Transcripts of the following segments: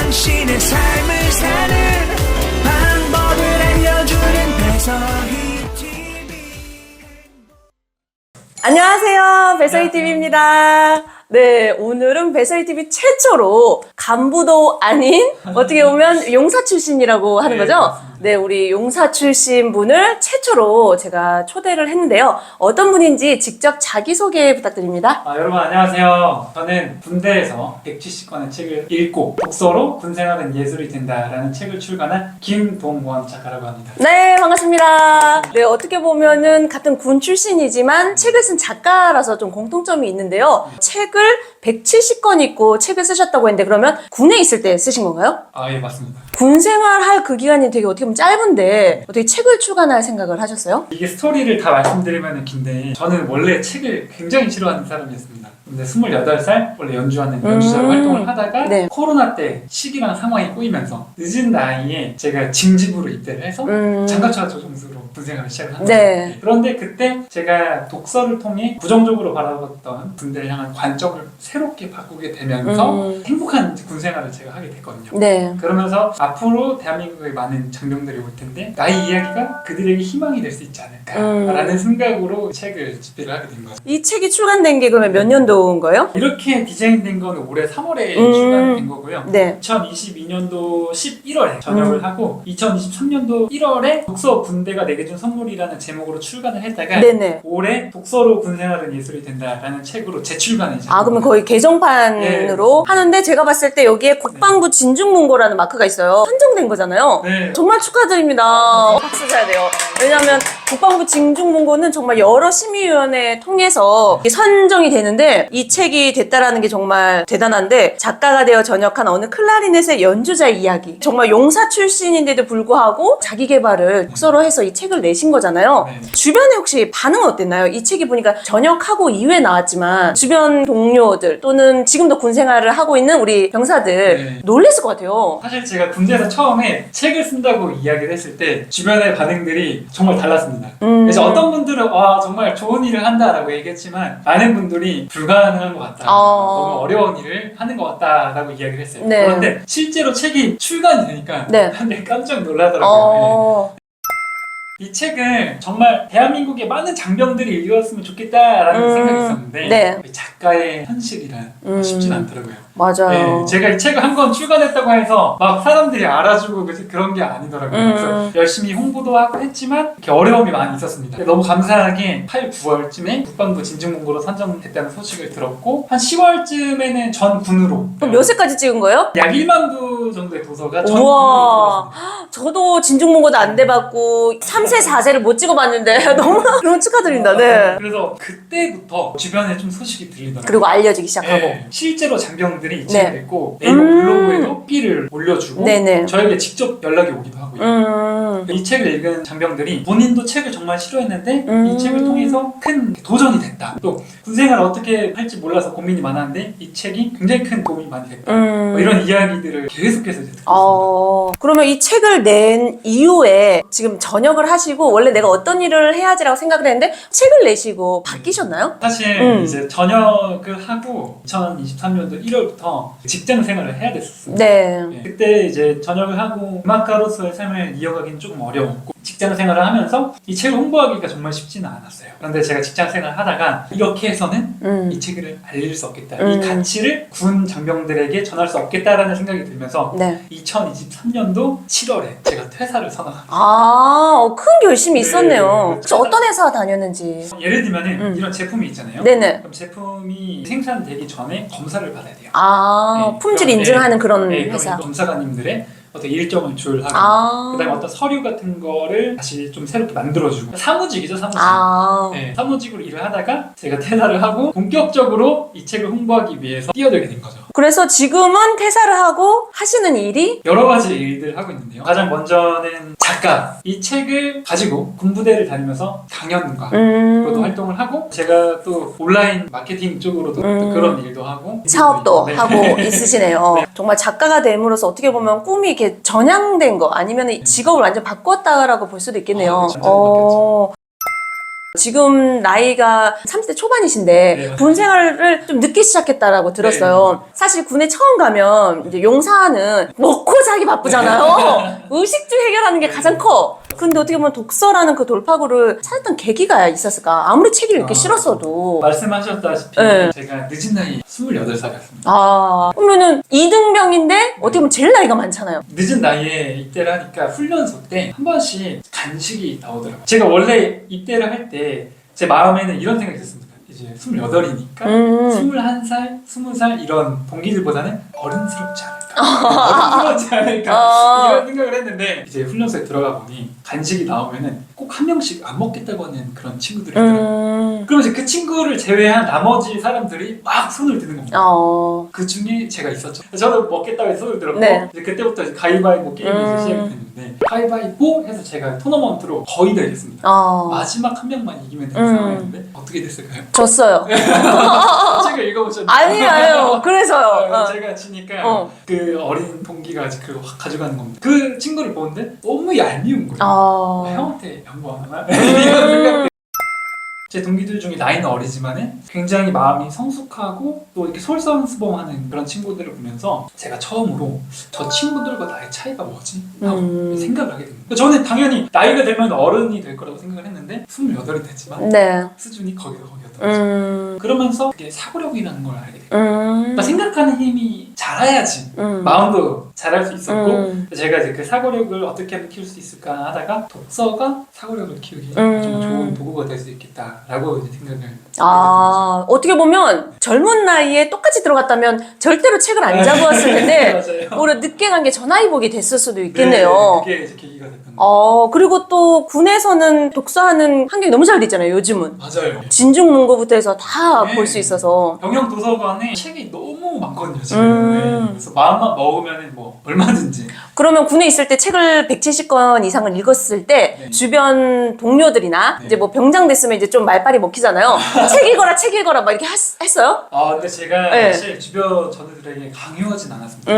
당신의 삶을 사는 방법을 알려주는 배서희 TV. 안녕하세요. 배서희 TV입니다. 네, 오늘은 배서희 TV 최초로 간부도 아닌 어떻게 보면 용사 출신이라고 하는 거죠? 맞습니다. 네, 우리 용사 출신 분을 최초로 제가 초대를 했는데요. 어떤 분인지 직접 자기소개 부탁드립니다. 여러분 안녕하세요. 저는 군대에서 170권의 책을 읽고 독서로 군생활은 예술이 된다라는 책을 출간한 김동원 작가라고 합니다. 네, 반갑습니다. 네, 어떻게 보면은 같은 군 출신이지만 책을 쓴 작가라서 좀 공통점이 있는데요. 책을 170권 읽고 책을 쓰셨다고 했는데 그러면 군에 있을 때 쓰신 건가요? 예, 맞습니다. 군 생활할 그 기간이 되게 어떻게 보면 짧은데 어떻게 책을 출간할 생각을 하셨어요? 이게 스토리를 다 말씀드리면 긴데 저는 원래 책을 굉장히 싫어하는 사람이었습니다. 근데 28살 원래 연주하는 연주자로 활동을 하다가 네. 코로나 때 시기랑 상황이 꼬이면서 늦은 나이에 제가 징집으로 입대를 해서 장갑차 조종수로 군생활을 시작을 한 거예요. 네. 그런데 그때 제가 독서를 통해 부정적으로 바라봤던 군대를 향한 관점을 새롭게 바꾸게 되면서 행복한 군생활을 제가 하게 됐거든요. 네. 그러면서 앞으로 대한민국의 많은 장병들이 올 텐데 나의 이야기가 그들에게 희망이 될 수 있지 않을까라는 생각으로 책을 집필을 하게 된 거죠. 이 책이 출간된 게 그러면 몇 년도인 거예요? 이렇게 디자인된 거는 올해 3월에 출간된 거고요. 네. 2022년도 11월에 전역을 하고 2023년도 1월에 독서 군대가 내게 준 선물이라는 제목으로 출간을 했다가 네네. 올해 독서로 군생활은 예술이 된다라는 책으로 재출간을 이제 그러면 거의 개정판으로 하는데 제가 봤을 때 여기에 국방부 진중문고라는 마크가 있어요. 선정된 거잖아요. 네. 정말 축하드립니다. 박수 쳐야 돼요. 왜냐하면 국방부 진중문고는 정말 여러 심의위원회 통해서 선정이 되는데 이 책이 됐다라는 게 정말 대단한데 작가가 되어 전역한 어느 클라리넷의 연주자의 이야기. 정말 용사 출신인데도 불구하고 자기 개발을 독서로 해서 이 책을 내신 거잖아요. 네. 주변에 혹시 반응은 어땠나요? 이 책이 보니까 전역하고 이후에 나왔지만 주변 동료들 또는 지금도 군 생활을 하고 있는 우리 병사들 네. 놀랬을 것 같아요. 사실 제가 군대에서 처음에 책을 쓴다고 이야기를 했을 때 주변의 반응들이 정말 달랐습니다. 그래서 어떤 분들은 와 정말 좋은 일을 한다라고 얘기했지만 많은 분들이 불가능한 것 같다. 너무 어려운 일을 하는 것 같다라고 이야기를 했어요. 네. 그런데 실제로 책이 출간이 되니까 네. 다들 깜짝 놀라더라고요. 이 책을 정말 대한민국의 많은 장병들이 읽었으면 좋겠다라는 생각이 있었는데 네. 작가의 현실이란 쉽진 않더라고요. 맞아요. 네, 제가 이 책을 한 권 출간했다고 해서 막 사람들이 알아주고 그런 게 아니더라고요. 그래서 열심히 홍보도 하고 했지만 이렇게 어려움이 많이 있었습니다. 너무 감사하게 8, 9월쯤에 국방부 진중문고로 선정됐다는 소식을 들었고 한 10월쯤에는 전 군으로 그럼 몇 세까지 찍은 거예요? 약 1만 부 정도의 도서가 전 군으로 우와. 들어왔습니다. 저도 진중문고도 안 돼봤고 3세, 4세를 못 찍어봤는데 너무 축하드립니다. 네. 그래서 그때부터 주변에 좀 소식이 들리더라고요. 그리고 알려지기 시작하고. 네, 실제로 장병들이 이 네. 책을 읽고 네이버 블로그에도 피를 올려주고 네네. 저에게 직접 연락이 오기도 하고요. 이 책을 읽은 장병들이 본인도 책을 정말 싫어했는데 이 책을 통해서 큰 도전이 됐다. 또 군생활을 어떻게 할지 몰라서 고민이 많았는데 이 책이 굉장히 큰 도움이 많이 됐다. 뭐 이런 이야기들을 계속해서 이제 듣고 있습니다. 그러면 이 책을 낸 이후에 지금 전역을 하시고 원래 내가 어떤 일을 해야지라고 생각을 했는데 책을 내시고 바뀌셨나요? 사실 이제 전역을 하고 2023년도 1월부터 직장 생활을 해야 됐었습니다. 네. 네, 그때 이제 전역을 하고 음악가로서의 삶을 이어가기는 조금 어려웠고 직장 생활을 하면서 이 책을 홍보하기가 정말 쉽지는 않았어요. 그런데 제가 직장 생활을 하다가 이렇게 해서는 이 책을 알릴 수 없겠다. 이 가치를 군 장병들에게 전할 수 없겠다라는 생각이 들면서 네. 2023년도 7월에 제가 퇴사를 선언합니다. 큰 결심이 네. 있었네요. 혹시 어떤 회사 다녔는지. 예를 들면 이런 제품이 있잖아요. 네네. 그럼 제품이 생산되기 전에 검사를 받아야 돼요. 네, 품질 그럼, 인증하는 그런 네, 회사. 그럼 검사관님들의 어떤 일정을 조율하고 그다음에 어떤 서류 같은 거를 다시 좀 새롭게 만들어주고 사무직이죠, 사무직. 네, 사무직으로 일을 하다가 제가 퇴사를 하고 본격적으로 이 책을 홍보하기 위해서 뛰어들게 된 거죠. 그래서 지금은 퇴사를 하고 하시는 일이 여러 가지 일들을 하고 있는데요. 가장 먼저는 작가. 이 책을 가지고 군부대를 다니면서 강연가로도 활동을 하고 제가 또 온라인 마케팅 쪽으로도 또 그런 일도 하고 사업도 네. 하고 있으시네요. 네. 정말 작가가 됨으로써 어떻게 보면 꿈이 이렇게 전향된 거 아니면 직업을 완전 바꿨다라고 볼 수도 있겠네요. 완전히 바뀌었죠. 지금 나이가 30대 초반이신데 네. 군 생활을 좀 늦게 시작했다라고 들었어요. 사실 군에 처음 가면 이제 용사는 먹고 자기 바쁘잖아요. 의식주 해결하는 게 가장 커. 근데 어떻게 보면 독서라는 그 돌파구를 찾았던 계기가 있었을까? 아무리 책이 이렇게 싫었어도. 말씀하셨다시피 네. 제가 늦은 나이 28살이었습니다. 그러면은 이등병인데 어떻게 보면 제일 나이가 많잖아요. 늦은 나이에 입대를 하니까 훈련소 때 한 번씩 간식이 나오더라고요. 제가 원래 입대를 할 때 제 마음에는 이런 생각이 들었습니다. 이제 28이니까 21살, 20살 이런 동기들보다는 어른스럽지 않을까. 어른스럽지 않을까. 이런 생각을 했는데 이제 훈련소에 들어가 보니 간식이 나오면은 꼭 한 명씩 안 먹겠다고 하는 그런 친구들이 있더라고요. 그럼 이제 그 친구를 제외한 나머지 사람들이 막 손을 드는 겁니다. 그 중에 제가 있었죠. 저도 먹겠다고 해서 손을 들었고 네. 이제 그때부터 이제 가위바위보 게임이 이제 시작이 됐는데 가위바위보 해서 제가 토너먼트로 거의 다 이겼습니다. 마지막 한 명만 이기면 되는 상황이었는데 어떻게 됐을까요? 졌어요. 책을 읽어보셨나요? 아니에요. 그래서요. 제가 지니까 그 어린 동기가 아직 그거 확 가져가는 겁니다. 그 친구를 보는데 너무 얄미운 거예요. 형한테 양보하나? 이런 생각. 제 동기들 중에 나이는 어리지만은 굉장히 마음이 성숙하고 또 이렇게 솔선수범하는 그런 친구들을 보면서 제가 처음으로 저 친구들과 나의 차이가 뭐지? 하고 생각을 하게 됩니다. 저는 당연히 나이가 들면 어른이 될 거라고 생각을 했는데 28이 됐지만 수준이 거기였더라고요. 그러면서 이게 사고력이라는 걸 알게 돼요. 그러니까 생각하는 힘이 자라야지 마음도 잘할 수 있었고 제가 이제 그 사고력을 어떻게 하면 키울 수 있을까 하다가 독서가 사고력을 키우기 좀 좋은 도구가 될 수 있겠다라고 이제 생각을 어떻게 보면 젊은 나이에 똑같이 들어갔다면 절대로 책을 안 잡았을 텐데 오히려 늦게 간 게 전화위복이 됐을 수도 있겠네요. 그게 이제 계기가 됐던 거예요. 그리고 또 군에서는 독서하는 환경이 너무 잘 되잖아요, 요즘은. 맞아요. 진중문고부터 해서 다 볼 수 있어서. 병영 도서관에 책이 너무 많거든요, 지금. 그래서 마음만 먹으면 뭐 얼마든지. 그러면 군에 있을 때 책을 170권 이상을 읽었을 때 주변 동료들이나 이제 뭐 병장 됐으면 이제 좀 말빨이 먹히잖아요. 책 읽어라 막 이렇게 했어요? 근데 제가 사실 주변 전우들에게 강요하진 않았습니다.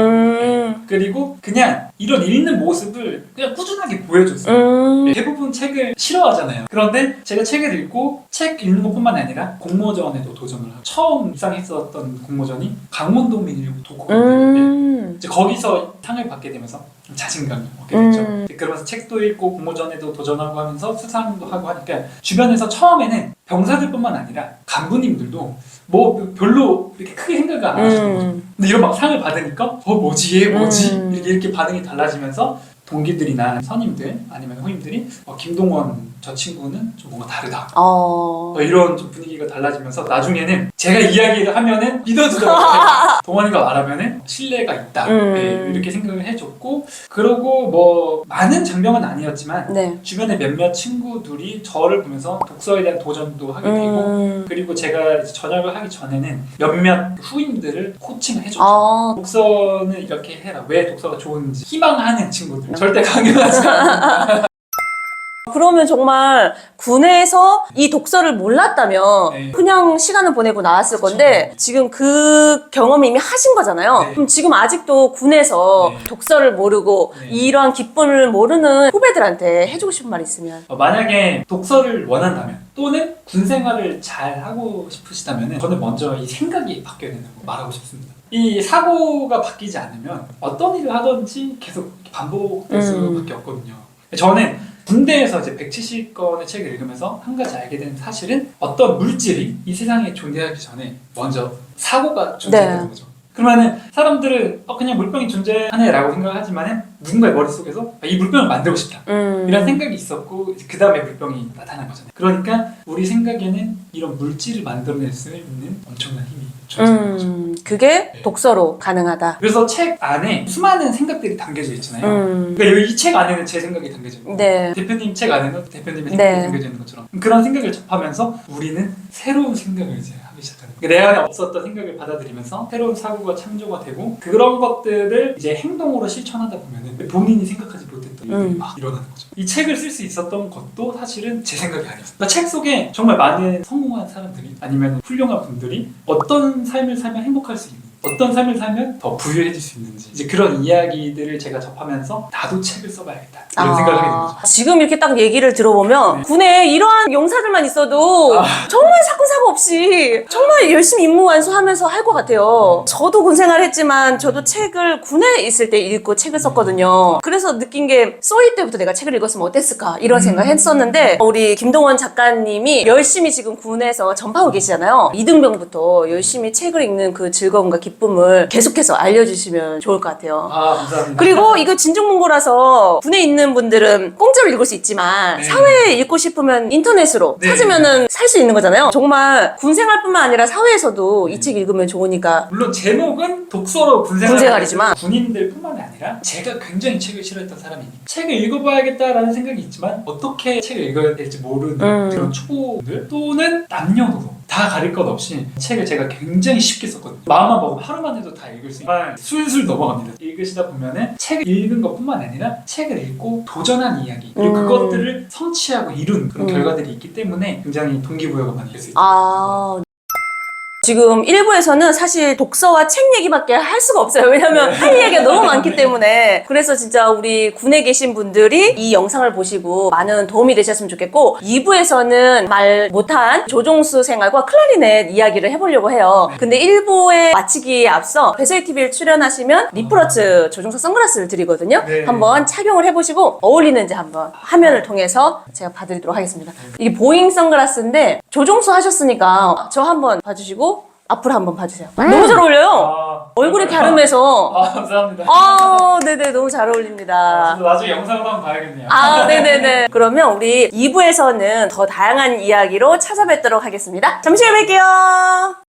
그리고 그냥 이런 읽는 모습을 그냥 꾸준하게 보여줬어요. 대부분 책을 싫어하잖아요. 그런데 제가 책을 읽고 책 읽는 것뿐만 아니라 공모전에도 도전을 하고 처음 입상했었던 공모전이 강원도 민일고 독후감인데 이제 거기서 상을 받게 되면서 좀 자신감이 얻게 됐죠. 그러면서 책도 읽고 공모전에도 도전하고 하면서 수상도 하고 하니까 주변에서 처음에는 병사들뿐만 아니라 간부님들도 뭐 별로 이렇게 크게 생각을 안 하시는 거죠. 근데 이런 막 상을 받으니까 뭐지 얘 뭐지 이렇게 반응이 달라지면서 동기들이나 선임들 아니면 후임들이 김동원 저 친구는 좀 뭔가 다르다. 이런 좀 분위기가 달라지면서 나중에는 제가 이야기를 하면은 믿어주더라고요. 동원이가 말하면은 신뢰가 있다. 이렇게 생각을 해줬고 그러고 뭐 많은 장면은 아니었지만 주변에 몇몇 친구들이 저를 보면서 독서에 대한 도전도 하게 되고 그리고 제가 이제 전역을 하기 전에는 몇몇 후임들을 코칭을 해줬죠. 독서는 이렇게 해라. 왜 독서가 좋은지 희망하는 친구들. 절대 강요하지 않는다. 그러면 정말 군에서 이 독서를 몰랐다면 그냥 시간을 보내고 나왔을 건데 지금 그 경험을 이미 하신 거잖아요. 그럼 지금 아직도 군에서 독서를 모르고 이러한 기쁨을 모르는 후배들한테 해주고 싶은 말 있으면 만약에 독서를 원한다면 또는 군 생활을 잘 하고 싶으시다면 저는 먼저 이 생각이 바뀌어야 된다고 말하고 싶습니다. 이 사고가 바뀌지 않으면 어떤 일을 하든지 계속 반복될 수밖에 없거든요. 저는 군대에서 이제 170권의 책을 읽으면서 한 가지 알게 된 사실은 어떤 물질이 이 세상에 존재하기 전에 먼저 사고가 존재하는 거죠. 그러면은 사람들은 그냥 물병이 존재하네라고 생각하지만은 누군가의 머릿속에서 이 물병을 만들고 싶다 이런 생각이 있었고 그 다음에 물병이 나타난 거잖아요. 그러니까 우리 생각에는 이런 물질을 만들어낼 수 있는 엄청난 힘이 존재하는 거죠. 그게 독서로 가능하다. 그래서 책 안에 수많은 생각들이 담겨져 있잖아요. 그러니까 이 책 안에는 제 생각이 담겨져 있고 대표님 책 안에는 대표님의 생각이 담겨져 있는 것처럼 그런 생각을 접하면서 우리는 새로운 생각을 이제 하기 시작하는 거예요. 내 안에 없었던 생각을 받아들이면서 새로운 사고가 창조가 되고 그런 것들을 이제 행동으로 실천하다 보면은 본인이 생각하지 못했던 일들이 막 일어나는 거죠. 이 책을 쓸 수 있었던 것도 사실은 제 생각이 아니었어요. 그러니까 책 속에 정말 많은 성공한 사람들이 아니면 훌륭한 분들이 어떤 삶을 살면 행복할 수 있는 어떤 삶을 살면 더 부유해질 수 있는지 이제 그런 이야기들을 제가 접하면서 나도 책을 써봐야겠다 이런 생각을 하게 된 거죠. 지금 이렇게 딱 얘기를 들어보면 군에 이러한 용사들만 있어도 정말 사고 없이 정말 열심히 임무 완수하면서 할 것 같아요. 저도 군 생활했지만 저도 책을 군에 있을 때 읽고 책을 썼거든요. 그래서 느낀 게 쏘이 때부터 내가 책을 읽었으면 어땠을까 이런 생각을 했었는데 우리 김동원 작가님이 열심히 지금 군에서 전파하고 계시잖아요. 이등병부터 열심히 책을 읽는 그 즐거움과 기쁨을 계속해서 알려주시면 좋을 것 같아요. 아 감사합니다. 그리고 이거 진중문고라서 군에 있는 분들은 공짜로 읽을 수 있지만 네. 사회에 읽고 싶으면 인터넷으로 네. 찾으면은 살 수 있는 거잖아요. 정말 군 생활뿐만 아니라 사회에서도 이 책 읽으면 좋으니까. 물론 제목은 독서로 군생활이지만. 군인들뿐만이 아니라 제가 굉장히 책을 싫어했던 사람이니까 책을 읽어봐야겠다라는 생각이 있지만 어떻게 책을 읽어야 될지 모르는 그런 초보들 또는 남녀노소 다 가릴 것 없이 책을 제가 굉장히 쉽게 썼거든요. 마음만 먹으면 하루만 해도 다 읽을 수 있는 술술 넘어갑니다. 읽으시다 보면은 책을 읽은 것뿐만 아니라 책을 읽고 도전한 이야기 그리고 그것들을 성취하고 이룬 그런 결과들이 있기 때문에 굉장히 동기부여가 많이 될 수 있어요. 지금 1부에서는 사실 독서와 책 얘기밖에 할 수가 없어요. 왜냐면 할 얘기가 너무 많기 때문에. 그래서 진짜 우리 군에 계신 분들이 이 영상을 보시고 많은 도움이 되셨으면 좋겠고 2부에서는 말 못한 조종수 생활과 클라리넷 이야기를 해보려고 해요. 근데 1부에 마치기에 앞서 배서희TV에 출연하시면 리프러츠 조종사 선글라스를 드리거든요. 네. 한번 착용을 해보시고 어울리는지 한번 화면을 통해서 제가 봐드리도록 하겠습니다. 이게 보잉 선글라스인데 조종수 하셨으니까 저 한번 봐주시고 앞으로 한번 봐주세요. 너무 잘 어울려요. 얼굴이 갸름해서. 감사합니다. 네네, 너무 잘 어울립니다. 저도 나중에 영상으로 한번 봐야겠네요. 네네네. 그러면 우리 2부에서는 더 다양한 이야기로 찾아뵙도록 하겠습니다. 잠시 후에 뵐게요.